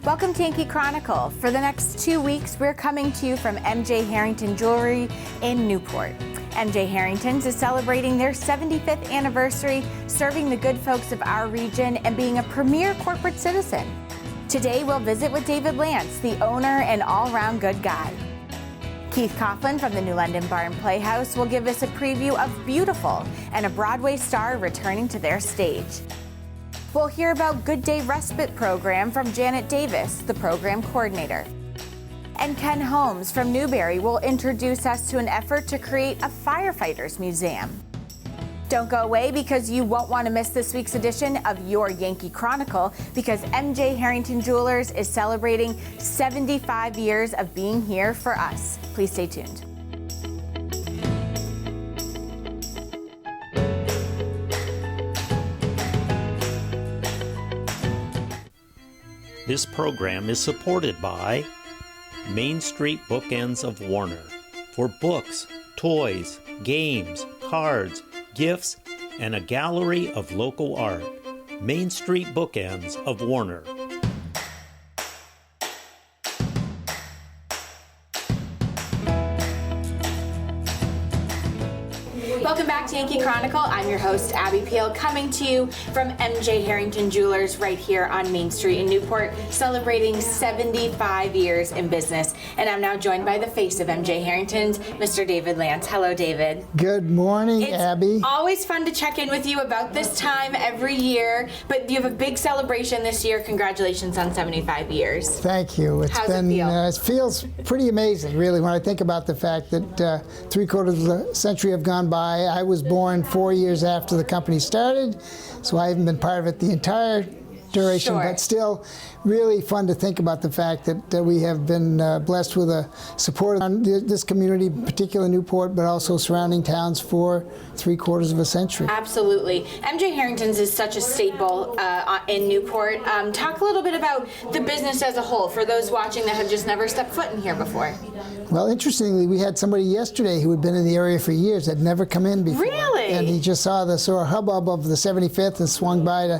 Welcome to Yankee Chronicle. For the next 2 weeks, we're coming to you from MJ Harrington Jewelry in Newport. MJ Harrington's is celebrating their 75th anniversary, serving the good folks of our region and being a premier corporate citizen. Today, we'll visit with David Lantz, the owner and all-round good guy. Keith Coughlin from the new London Barn Playhouse will give us a preview of Beautiful and a Broadway star returning to their stage. We'll hear about Good Day Respite Program from Janet Davis, the program coordinator. And Ken Holmes from Newbury will introduce us to an effort to create a firefighters museum. Don't go away because you won't want to miss this week's edition of your Yankee Chronicle because MJ Harrington Jewelers is celebrating 75 years of being here for us. Please stay tuned. This program is supported by Main Street Bookends of Warner for books, toys, games, cards, gifts, and a gallery of local art. Main Street Bookends of Warner. Welcome back to Yankee Chronicle. I'm your host, Abby Peel, coming to you from MJ Harrington Jewelers right here on Main Street in Newport, celebrating 75 years in business. And I'm now joined by the face of MJ Harrington's, Mr. David Lantz. Hello, David. Good morning, Abby. It's always fun to check in with you about this time every year, but you have a big celebration this year. Congratulations on 75 years. Thank you. How's it feel? It feels pretty amazing, really, when I think about the fact that 3/4 of a century have gone by. I was born 4 years after the company started, so I haven't been part of it the entire duration, Sure. but still really fun to think about the fact that we have been blessed with a support on this community, particularly Newport, but also surrounding towns for 3/4 of a century. Absolutely. MJ Harrington's is such a staple in Newport. Talk a little bit about the business as a whole for those watching that have just never stepped foot in here before. Well, interestingly, we had somebody yesterday who had been in the area for years, had never come in before. Really? And he just saw the sort of hubbub of the 75th and swung by to.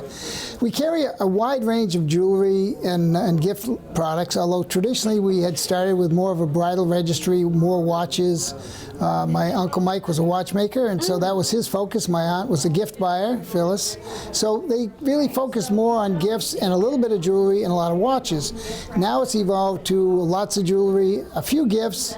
We carry a wide range of jewelry and gift products, although traditionally we had started with more of a bridal registry, more watches. My Uncle Mike was a watchmaker, and so that was his focus. My aunt was a gift buyer, Phyllis. So they really focused more on gifts and a little bit of jewelry and a lot of watches. Now it's evolved to lots of jewelry, a few gifts,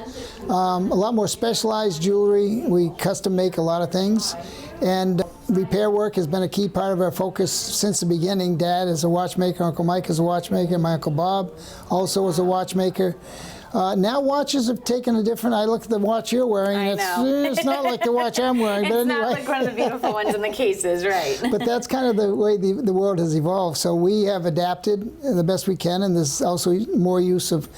a lot more specialized jewelry. We custom make a lot of things. And repair work has been a key part of our focus since the beginning. Dad is a watchmaker, Uncle Mike is a watchmaker, my Uncle Bob also is a watchmaker. Now watches have taken a different. I look at the watch you're wearing. It's not like the watch I'm wearing. It's but anyway. not like one of the beautiful ones in the cases, right? But that's kind of the way the world has evolved. So we have adapted the best we can, and there's also more use of.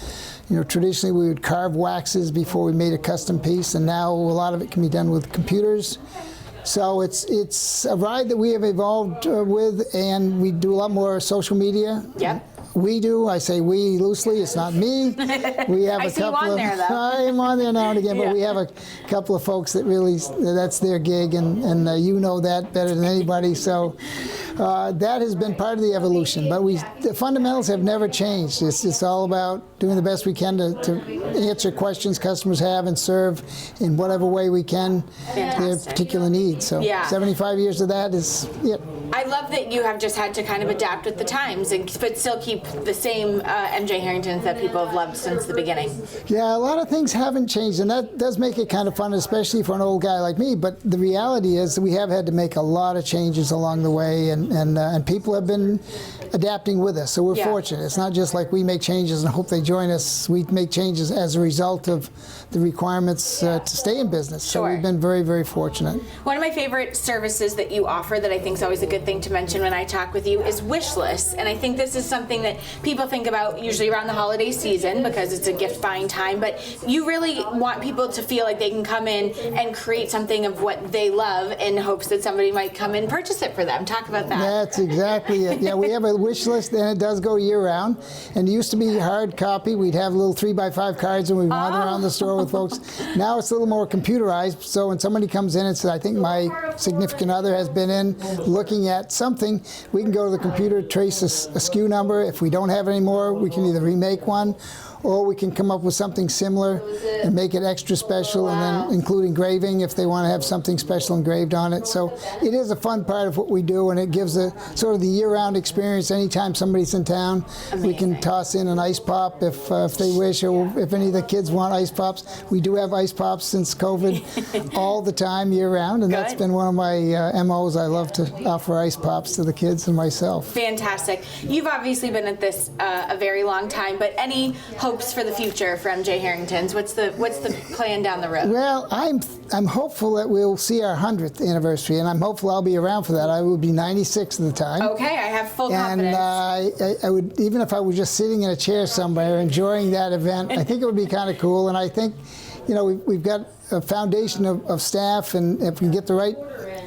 Traditionally we would carve waxes before we made a custom piece, and now a lot of it can be done with computers. So it's a ride that we have evolved with, and we do a lot more social media. Yep. We do. I say we loosely. It's not me. We have I a see you couple on of. there, though. I am on there now and again, Yeah. but we have a couple of folks that really that's their gig, and you know that better than anybody. So that has been part of the evolution. But the fundamentals have never changed. It's all about doing the best we can to answer questions customers have and serve in whatever way we can their particular needs. So 75 years of that is it. I love that you have just had to kind of adapt with the times, but still keep the same MJ Harringtons that people have loved since the beginning. Yeah, a lot of things haven't changed, and that does make it kind of fun, especially for an old guy like me. But the reality is that we have had to make a lot of changes along the way, and people have been adapting with us. So we're fortunate. It's not just like we make changes and hope they join us. We make changes as a result of the requirements to stay in business. So we've been very, very fortunate. One of my favorite services that you offer that I think is always a good thing to mention when I talk with you is wish lists. And I think this is something that people think about usually around the holiday season because it's a gift buying time. But you really want people to feel like they can come in and create something of what they love in hopes that somebody might come and purchase it for them. Talk about that. That's exactly it. Yeah, we have a wish list, and it does go year round. And it used to be hard copy. We'd have little 3x5 cards, and we'd wander around the store with folks. Now it's a little more computerized. So when somebody comes in and says, I think my significant other has been in looking at something, we can go to the computer, trace a SKU number. If we don't have any more, we can either remake one, or we can come up with something similar and make it extra special, and then include engraving if they want to have something special engraved on it. So it is a fun part of what we do, and it gives a sort of the year-round experience. Anytime somebody's in town, we can toss in an ice pop if they wish, or if any of the kids want ice pops. We do have ice pops since COVID all the time, year-round, and that's been one of my MOs. I love to offer ice pops to the kids and myself. Fantastic. You've obviously been at this a very long time, but any hopes for the future for MJ Harrington's? What's the plan down the road? Well, I'm hopeful that we'll see our 100th anniversary, and I'm hopeful I'll be around for that. I will be 96 at the time. Okay, I have full confidence. And I would, even if I was just sitting in a chair somewhere enjoying that event, I think it would be kind of cool. And I think, you know, we've got a foundation of staff, and if we get the right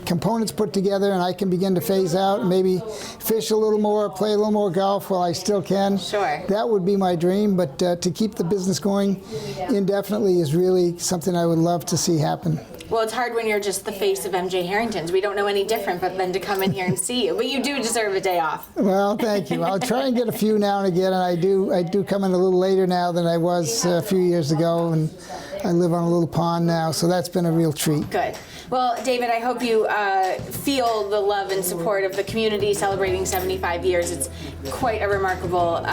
components put together and I can begin to phase out and maybe fish a little more, play a little more golf while I still can. Sure. That would be my dream, but to keep the business going indefinitely is really something I would love to see happen. Well, it's hard when you're just the face of MJ Harrington's. We don't know any different but then to come in here and see you. But you do deserve a day off. Well, thank you. I'll try and get a few now and again, and I do come in a little later now than I was a few years ago, and I live on a little pond now, so that's been a real treat. Good. Well, David, I hope you feel the love and support of the community celebrating 75 years. It's quite a remarkable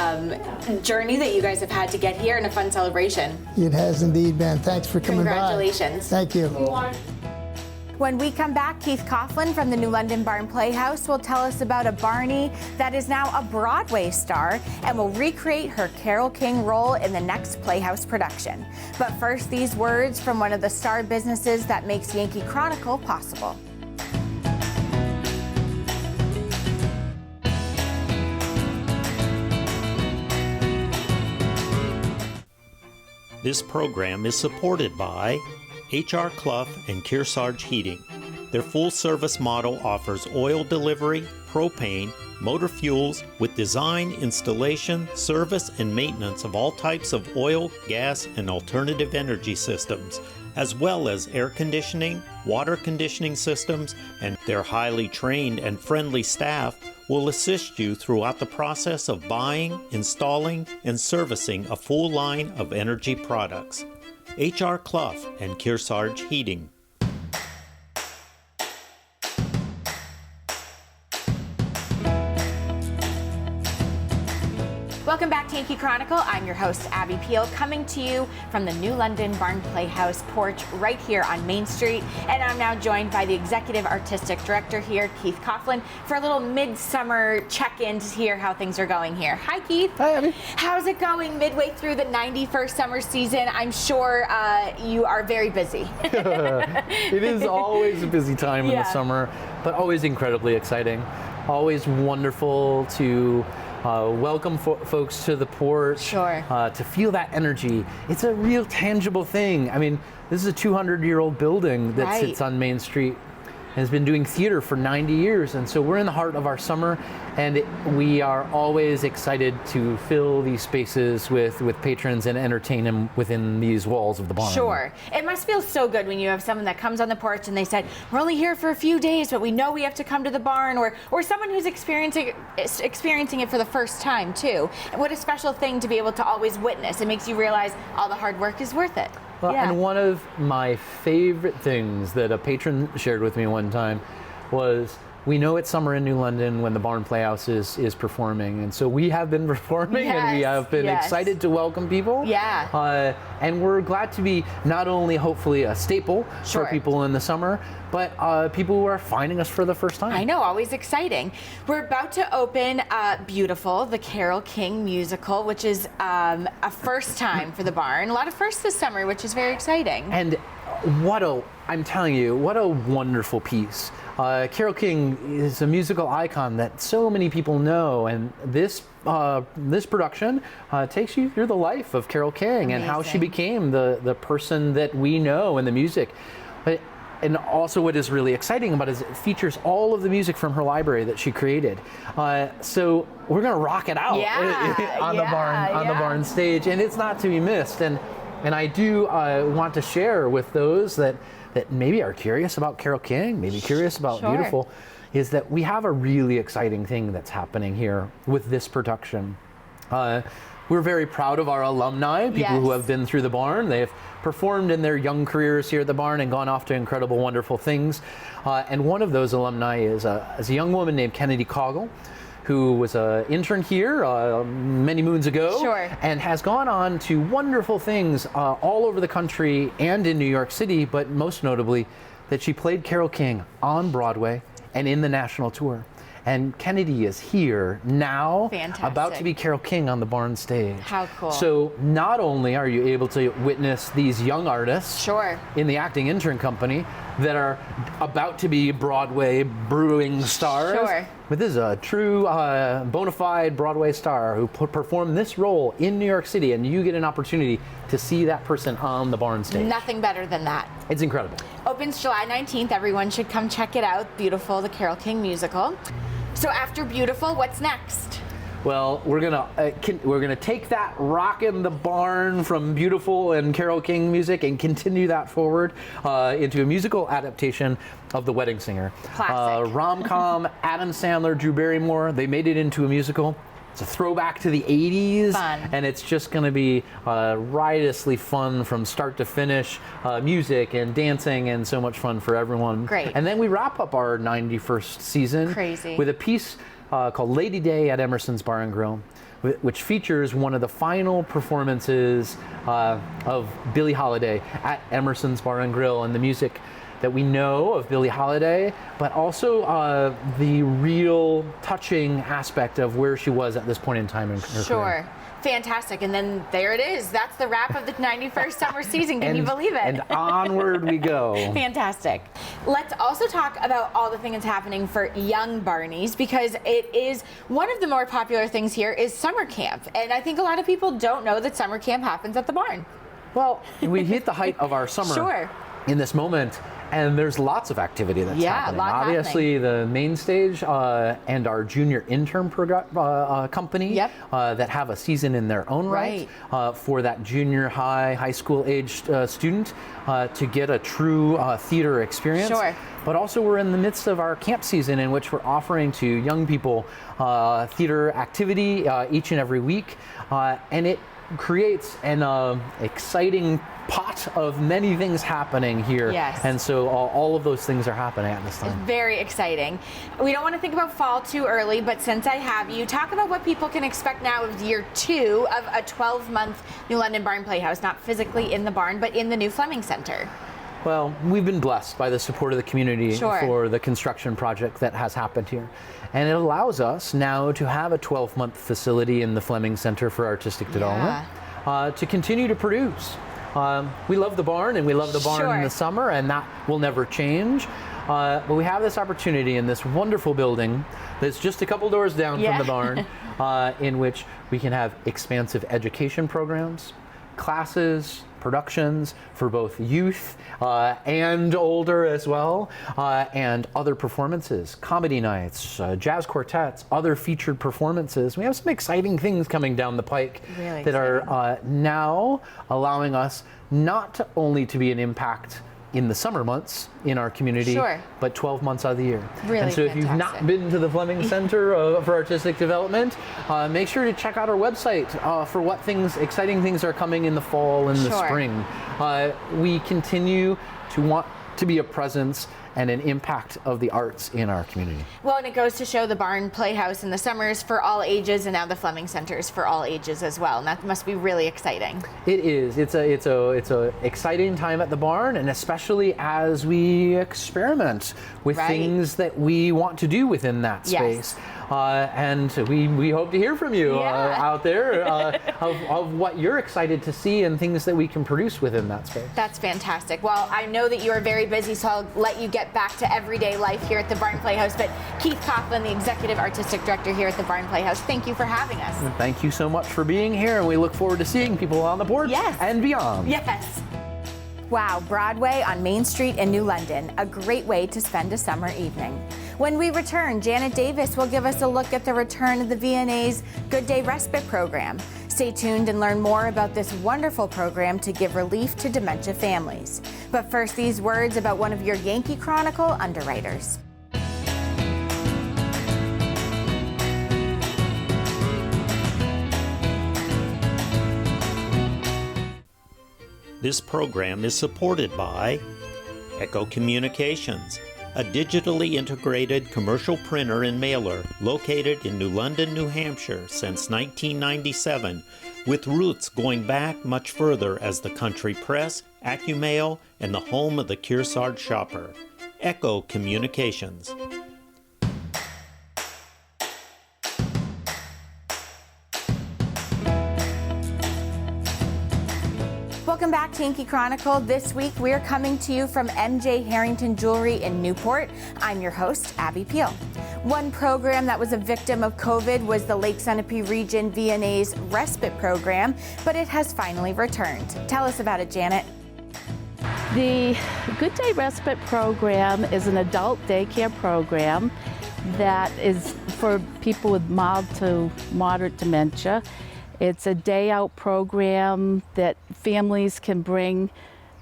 journey that you guys have had to get here, and a fun celebration. It has indeed been. Thanks for coming by. Congratulations. Thank you. When we come back, Keith Coughlin from the new London Barn Playhouse will tell us about a Barney that is now a Broadway star and will recreate her Carole King role in the next Playhouse production. But first, these words from one of the star businesses that makes Yankee Chronicle possible. This program is supported by H.R. Clough and Kearsarge Heating. Their full-service model offers oil delivery, propane, motor fuels with design, installation, service, and maintenance of all types of oil, gas, and alternative energy systems, as well as air conditioning, water conditioning systems, and their highly trained and friendly staff will assist you throughout the process of buying, installing, and servicing a full line of energy products. H.R. Clough and Kearsarge Heating. Welcome back to Yankee Chronicle. I'm your host, Abby Peel, coming to you from the new London Barn Playhouse porch right here on Main Street. And I'm now joined by the Executive Artistic Director here, Keith Coughlin, for a little midsummer check-in to hear how things are going here. Hi, Keith. Hi, Abby. How's it going midway through the 91st summer season? I'm sure you are very busy. It is always a busy time in the summer, but always incredibly exciting. Always wonderful to welcome folks to the porch, to feel that energy. It's a real tangible thing. I mean, this is a 200-year-old building that sits on Main Street and has been doing theater for 90 years. And so we're in the heart of our summer, and we are always excited to fill these spaces with patrons and entertain them within these walls of the barn. Sure. It must feel so good when you have someone that comes on the porch and they said, we're only here for a few days, but we know we have to come to the barn, or someone who's experiencing it for the first time too. And what a special thing to be able to always witness. It makes you realize all the hard work is worth it. Well, and one of my favorite things that a patron shared with me one time was, we know it's summer in New London when the Barn Playhouse is performing, and so we have been performing, and we have been excited to welcome people. And we're glad to be not only hopefully a staple for people in the summer, but people who are finding us for the first time. I know, always exciting. We're about to open Beautiful, the Carole King musical, which is a first time for the barn. A lot of firsts this summer, which is very exciting. And I'm telling you, what a wonderful piece. Carole King is a musical icon that so many people know, and this production takes you through the life of Carole King and how she became the person that we know in the music. And also what is really exciting about it is it features all of the music from her library that she created. So we're gonna rock it out on the barn stage, and it's not to be missed. And I do want to share with those that that maybe are curious about Carole King, maybe curious about Beautiful, is that we have a really exciting thing that's happening here with this production. We're very proud of our alumni, people who have been through the barn. They have performed in their young careers here at the barn and gone off to incredible, wonderful things. And one of those alumni is a young woman named Kennedy Coughlin, who was an intern here many moons ago, and has gone on to wonderful things all over the country and in New York City, but most notably that she played Carole King on Broadway and in the national tour. And Kennedy is here now, about to be Carole King on the barn stage. How cool. So not only are you able to witness these young artists in the acting intern company that are about to be Broadway brewing stars, but this is a true bona fide Broadway star who performed this role in New York City, and you get an opportunity to see that person on the barn stage. Nothing better than that. It's incredible. Opens July 19th. Everyone should come check it out. Beautiful, the Carole King musical. So after Beautiful, what's next? Well, we're gonna take that Rockin' the Barn from Beautiful and Carole King music and continue that forward into a musical adaptation of The Wedding Singer. Classic. Rom-com, Adam Sandler, Drew Barrymore, they made it into a musical. It's a throwback to the 80s, and it's just going to be riotously fun from start to finish, music and dancing and so much fun for everyone. Great. And then we wrap up our 91st season with a piece called Lady Day at Emerson's Bar and Grill, which features one of the final performances of Billie Holiday at Emerson's Bar and Grill, and the music that we know of Billie Holiday, but also the real touching aspect of where she was at this point in time in her career. Fantastic. And then there it is. That's the wrap of the 91st summer season. Can you believe it? And onward we go. Fantastic. Let's also talk about all the things happening for young Barneys, because it is one of the more popular things here is summer camp. And I think a lot of people don't know that summer camp happens at the barn. Well, we hit the height of our summer in this moment. And there's lots of activity that's happening. Obviously, the main stage and our junior intern company that have a season in their own right for that junior high school aged student to get a true theater experience. But also we're in the midst of our camp season, in which we're offering to young people theater activity each and every week. And it creates an exciting pot of many things happening here. And so all of those things are happening at this time. It's very exciting. We don't want to think about fall too early, but since I have you, talk about what people can expect now of year 2 of a 12-month new London Barn Playhouse, not physically in the barn, but in the new Fleming Center. Well, we've been blessed by the support of the community for the construction project that has happened here. And it allows us now to have a 12-month facility in the Fleming Center for Artistic Development to continue to produce. We love the barn, and we love the barn in the summer, and that will never change. But we have this opportunity in this wonderful building that's just a couple doors down from the barn, in which we can have expansive education programs, classes, productions for both youth and older as well, and other performances, comedy nights, jazz quartets, other featured performances. We have some exciting things coming down the pike that are now allowing us not only to be an impact in the summer months in our community, but 12 months out of the year. And so if you've not been to the Fleming Center for Artistic Development, make sure to check out our website for what exciting things are coming in the fall and the spring. We continue to want to be a presence and an impact of the arts in our community. Well, and it goes to show the Barn Playhouse in the summers for all ages, and now the Fleming Centers for all ages as well. And that must be really exciting. It is. It's a exciting time at the barn, and especially as we experiment with things that we want to do within that space. And we hope to hear from you out there of what you're excited to see and things that we can produce within that space. That's fantastic. Well, I know that you are very busy, so I'll let you get back to everyday life here at the Barn Playhouse. But Keith Coughlin, the Executive Artistic Director here at the Barn Playhouse, thank you for having us. Thank you so much for being here, and we look forward to seeing people on the porch and beyond. Wow, Broadway on Main Street in New London, a great way to spend a summer evening. When we return, Janet Davis will give us a look at the return of the VNA's Good Day Respite Program. Stay tuned and learn more about this wonderful program to give relief to dementia families. But first, these words about one of your Yankee Chronicle underwriters. This program is supported by Echo Communications, a digitally integrated commercial printer and mailer located in New London, New Hampshire since 1997, with roots going back much further as the country press, AccuMail, and the home of the Kearsarge shopper. Echo Communications. Welcome back to Yankee Chronicle. This week we're coming to you from MJ Harrington Jewelry in Newport. I'm your host, Abby Peel. One program that was a victim of COVID was the Lake Sunapee Region VNA's Respite Program, but it has finally returned. Tell us about it, Janet. The Good Day Respite Program is an adult daycare program that is for people with mild to moderate dementia. It's a day-out program that families can bring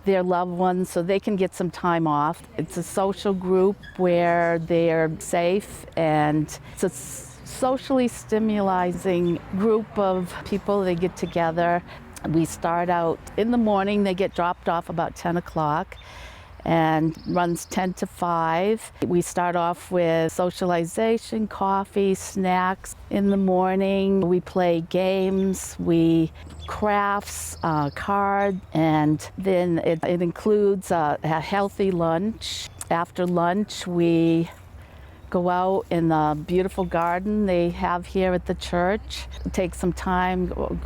their loved ones so they can get some time off. It's a social group where they're safe, and it's a socially stimulating group of people. They get together. We start out in the morning. They get dropped off about 10 o'clock and runs 10 to 5. We start off with socialization, coffee, snacks. In the morning, we play games, we crafts, card, and then it includes a healthy lunch. After lunch, we go out in the beautiful garden they have here at the church, take some time, go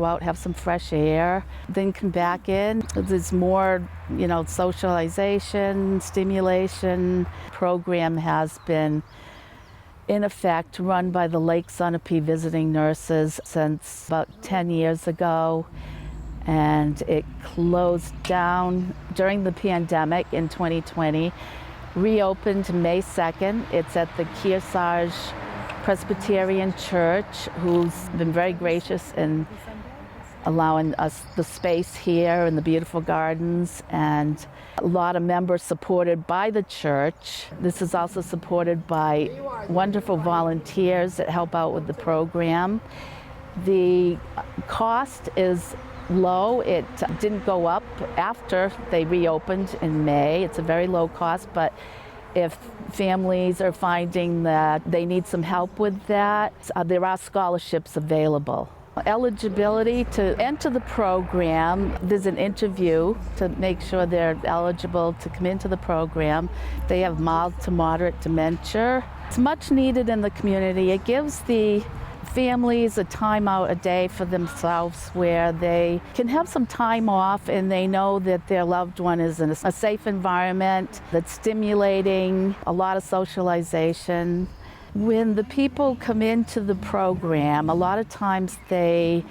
out, have some fresh air, then come back in. There's more, socialization, stimulation. Program has been in effect run by the Lake Sunapee visiting nurses since about 10 years ago, and it closed down during the pandemic in 2020. Reopened May 2nd. It's at the Kearsarge Presbyterian Church, who's been very gracious in allowing us the space here and the beautiful gardens, and a lot of members supported by the church. This is also supported by wonderful volunteers that help out with the program. The cost is low. It didn't go up after they reopened in May. It's a very low cost, but if families are finding that they need some help with that, there are scholarships available. Eligibility to enter the program, there's an interview to make sure they're eligible to come into the program. They have mild to moderate dementia. It's much needed in the community. It gives the families a time out a day for themselves where they can have some time off and they know that their loved one is in a safe environment that's stimulating, a lot of socialization. When the people come into the program, a lot of times they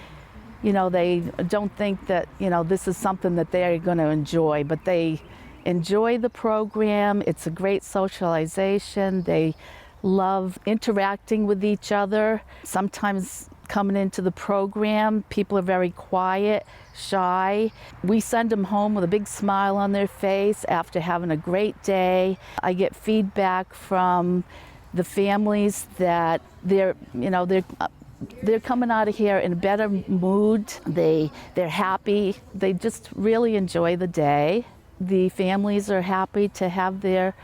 don't think that, this is something that they're going to enjoy, but they enjoy the program. It's a great socialization. They love interacting with each other. Sometimes coming into the program, people are very quiet, shy. We send them home with a big smile on their face after having a great day. I get feedback from the families that they're coming out of here in a better mood. They're happy. They just really enjoy the day. The families are happy to have their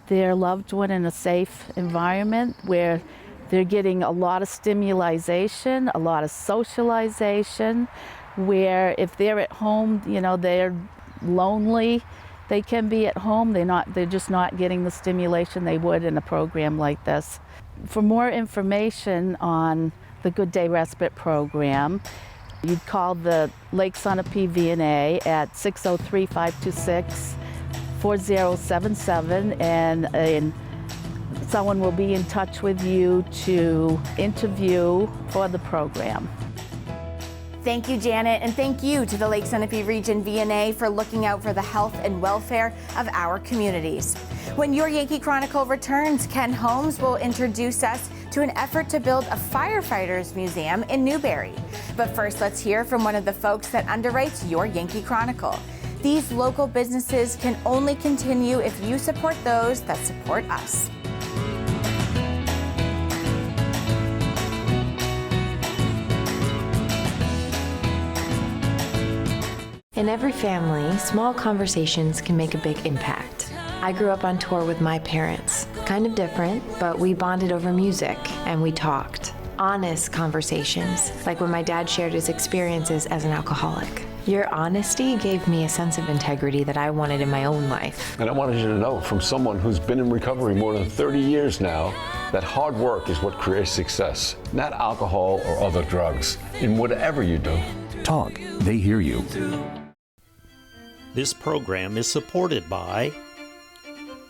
loved one in a safe environment where they're getting a lot of stimulation, a lot of socialization, where if they're at home, they're lonely, they can be at home. They're just not getting the stimulation they would in a program like this. For more information on the Good Day Respite Program, you'd call the Lake Sunapee VNA at 603-526-4077, and someone will be in touch with you to interview for the program. Thank you, Janet, and thank you to the Lake Sunapee Region VNA for looking out for the health and welfare of our communities. When your Yankee Chronicle returns, Ken Holmes will introduce us to an effort to build a firefighters museum in Newbury. But first, let's hear from one of the folks that underwrites your Yankee Chronicle. These local businesses can only continue if you support those that support us. In every family, small conversations can make a big impact. I grew up on tour with my parents. Kind of different, but we bonded over music and we talked. Honest conversations, like when my dad shared his experiences as an alcoholic. Your honesty gave me a sense of integrity that I wanted in my own life. And I wanted you to know, from someone who's been in recovery more than 30 years now, that hard work is what creates success, not alcohol or other drugs, in whatever you do. Talk, they hear you. This program is supported by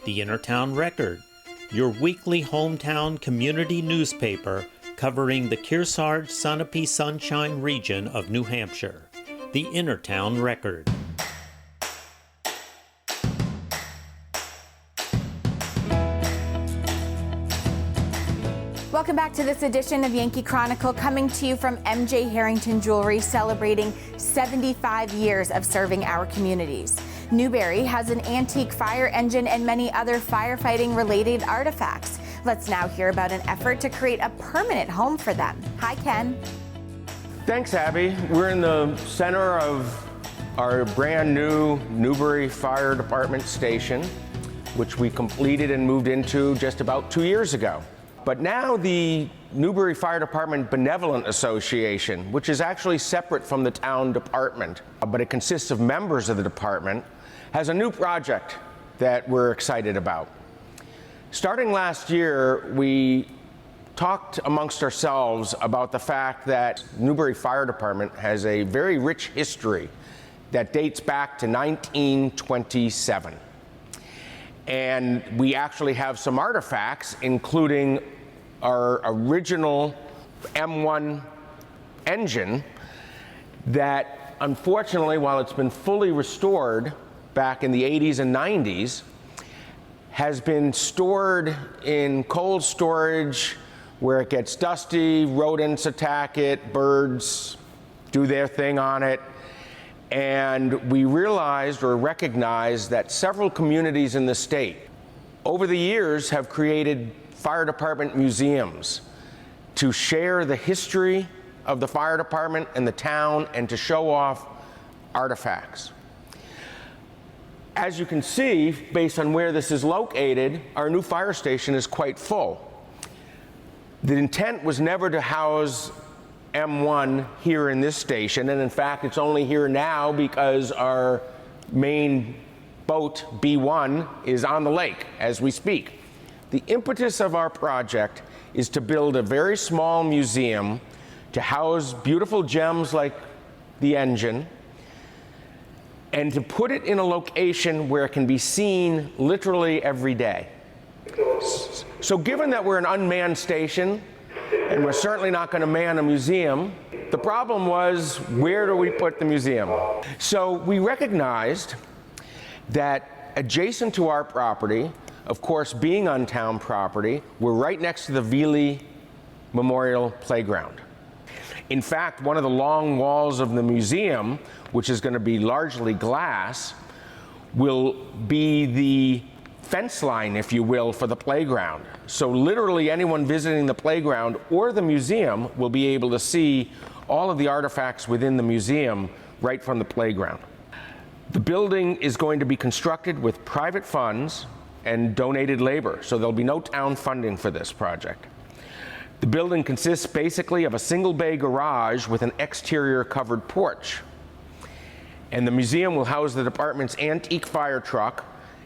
the Innertown Record, your weekly hometown community newspaper covering the Kearsarge-Sunapee Sunshine region of New Hampshire. The Innertown Record. Welcome back to this edition of Yankee Chronicle, coming to you from MJ Harrington Jewelry, celebrating 75 years of serving our communities. Newbury has an antique fire engine and many other firefighting-related artifacts. Let's now hear about an effort to create a permanent home for them. Hi, Ken. Thanks, Abby. We're in the center of our brand new Newbury Fire Department station, which we completed and moved into just about 2 years ago. But now the Newbury Fire Department Benevolent Association, which is actually separate from the town department, but it consists of members of the department, has a new project that we're excited about. Starting last year, we talked amongst ourselves about the fact that Newbury Fire Department has a very rich history that dates back to 1927. And we actually have some artifacts, including our original M1 engine that, unfortunately, while it's been fully restored back in the 80s and 90s, has been stored in cold storage where it gets dusty, rodents attack it, birds do their thing on it. And we realized or recognized that several communities in the state over the years have created fire department museums to share the history of the fire department and the town and to show off artifacts. As you can see, based on where this is located, our new fire station is quite full. The intent was never to house M1 here in this station, and in fact it's only here now because our main boat, B1, is on the lake as we speak. The impetus of our project is to build a very small museum to house beautiful gems like the engine, and to put it in a location where it can be seen literally every day. So given that we're an unmanned station, and we're certainly not going to man a museum, the problem was, where do we put the museum? So we recognized that adjacent to our property, of course being on town property, we're right next to the Veely Memorial Playground. In fact, one of the long walls of the museum, which is going to be largely glass, will be the fence line, if you will, for the playground. So literally anyone visiting the playground or the museum will be able to see all of the artifacts within the museum right from the playground. The building is going to be constructed with private funds and donated labor, so there'll be no town funding for this project. The building consists basically of a single bay garage with an exterior covered porch. And the museum will house the department's antique fire truck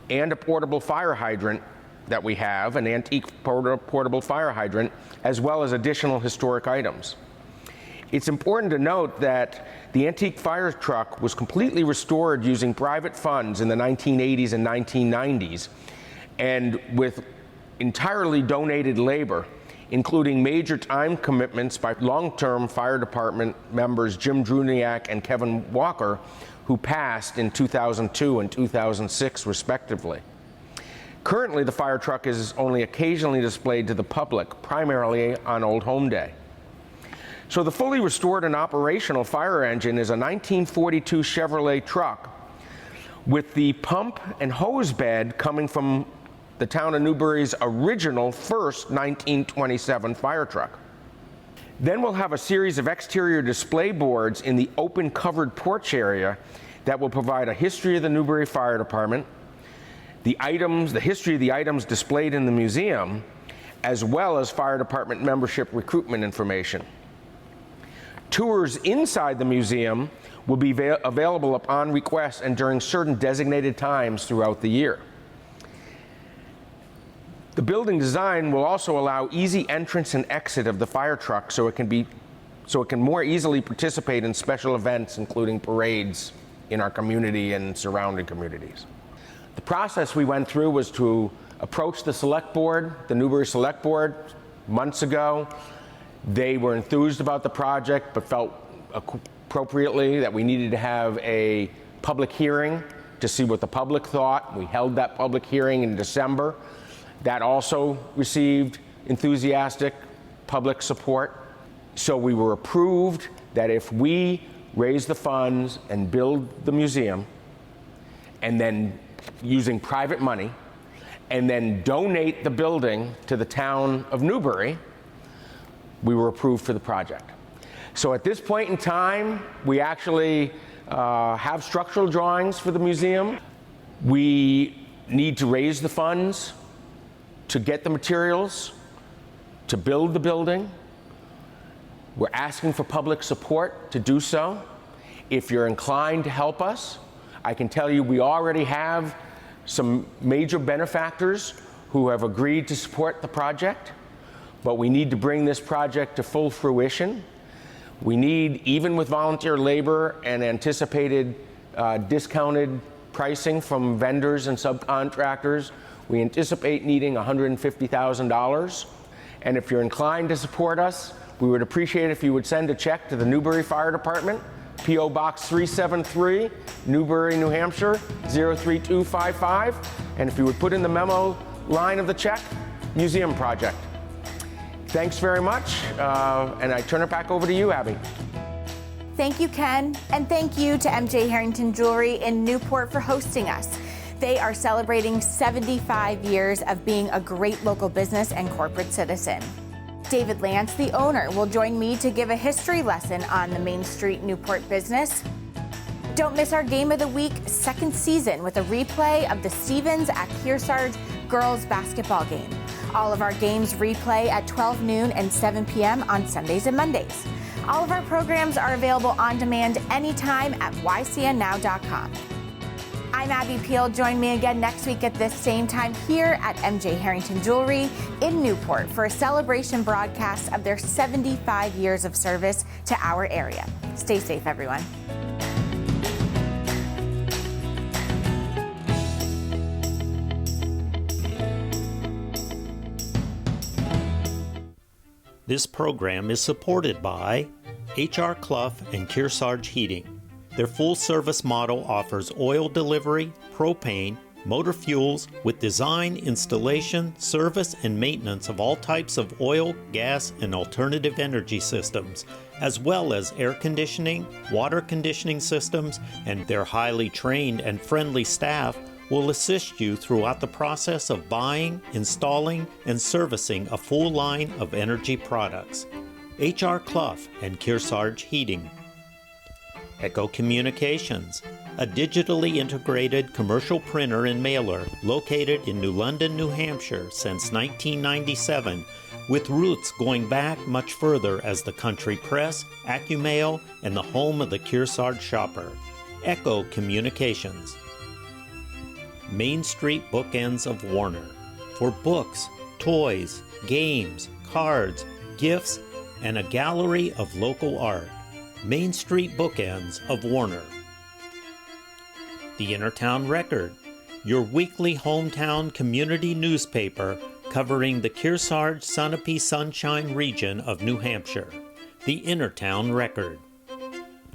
and a portable fire hydrant that we have, an antique portable fire hydrant, as well as additional historic items. It's important to note that the antique fire truck was completely restored using private funds in the 1980s and 1990s, and with entirely donated labor, including major time commitments by long-term fire department members Jim Druniak and Kevin Walker, who passed in 2002 and 2006 respectively. Currently, the fire truck is only occasionally displayed to the public, primarily on Old Home Day. So the fully restored and operational fire engine is a 1942 Chevrolet truck with the pump and hose bed coming from the town of Newbury's original first 1927 fire truck. Then we'll have a series of exterior display boards in the open covered porch area that will provide a history of the Newbury Fire Department, the history of the items displayed in the museum, as well as fire department membership recruitment information. Tours inside the museum will be available upon request and during certain designated times throughout the year. The building design will also allow easy entrance and exit of the fire truck so it can more easily participate in special events, including parades in our community and surrounding communities. The process we went through was to approach the select board, the Newbury Select Board, months ago. They were enthused about the project, but felt appropriately that we needed to have a public hearing to see what the public thought. We held that public hearing in December. That also received enthusiastic public support. So we were approved that if we raise the funds and build the museum, and then using private money, and then donate the building to the town of Newbury, we were approved for the project. So at this point in time, we actually have structural drawings for the museum. We need to raise the funds to get the materials, to build the building. We're asking for public support to do so. If you're inclined to help us, I can tell you we already have some major benefactors who have agreed to support the project, but we need to bring this project to full fruition. We need, even with volunteer labor and anticipated discounted pricing from vendors and subcontractors, we anticipate needing $150,000. And if you're inclined to support us, we would appreciate if you would send a check to the Newbury Fire Department, P.O. Box 373, Newbury, New Hampshire, 03255. And if you would put in the memo line of the check, Museum Project. Thanks very much, and I turn it back over to you, Abby. Thank you, Ken, and thank you to MJ Harrington Jewelry in Newport for hosting us. They are celebrating 75 years of being a great local business and corporate citizen. David Lantz, the owner, will join me to give a history lesson on the Main Street Newport business. Don't miss our Game of the Week second season with a replay of the Stevens at Kearsarge girls basketball game. All of our games replay at 12 noon and 7 p.m. on Sundays and Mondays. All of our programs are available on demand anytime at ycnnow.com. I'm Abby Peel. Join me again next week at this same time here at MJ Harrington Jewelry in Newport for a celebration broadcast of their 75 years of service to our area. Stay safe, everyone. This program is supported by H.R. Clough and Kearsarge Heating. Their full-service model offers oil delivery, propane, motor fuels with design, installation, service, and maintenance of all types of oil, gas, and alternative energy systems, as well as air conditioning, water conditioning systems, and their highly trained and friendly staff will assist you throughout the process of buying, installing, and servicing a full line of energy products. H.R. Clough and Kearsarge Heating. Echo Communications, a digitally integrated commercial printer and mailer located in New London, New Hampshire since 1997, with roots going back much further as the country press, AccuMail, and the home of the Kearsarge shopper. Echo Communications. Main Street Bookends of Warner, for books, toys, games, cards, gifts, and a gallery of local art. Main Street Bookends of Warner. The Innertown Record, your weekly hometown community newspaper covering the Kearsarge Sunapee Sunshine region of New Hampshire. The Innertown Record.